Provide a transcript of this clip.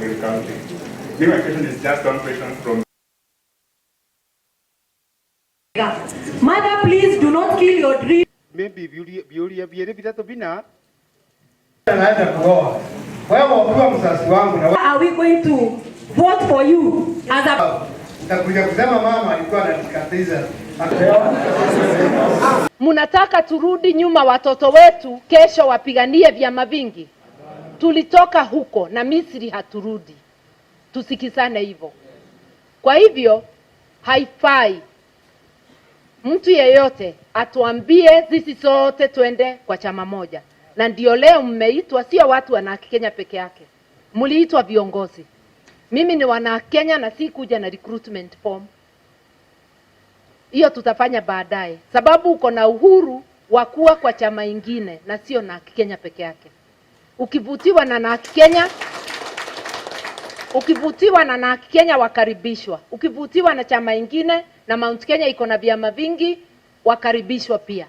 the county. My question is just one question from. Mother, please do not kill your dream. Maybe Are we going to vote for you as a... Munataka turudi nyuma watoto wetu kesho wapiganie vyama vingi? Tulitoka huko na Misri, haturudi. Tusikisane hivyo. Kwa hivyo haifai mtu yeyote atuambie sisi sote twende kwa chama moja. Na ndio leo mmeitwa, sio watu wana Kenya peke yake. Mliitwa viongozi. Mimi ni wana Kenya na si kuja na recruitment form. Hiyo tutafanya baadaye. Sababu uko na uhuru wa kuwa kwa chama ingine na sio na Kenya peke yake. Ukivutiwa na Kenya, wakaribishwa. Ukivutiwa na chama ingine na Mount Kenya iko na vyama vingi, wakaribishwa pia.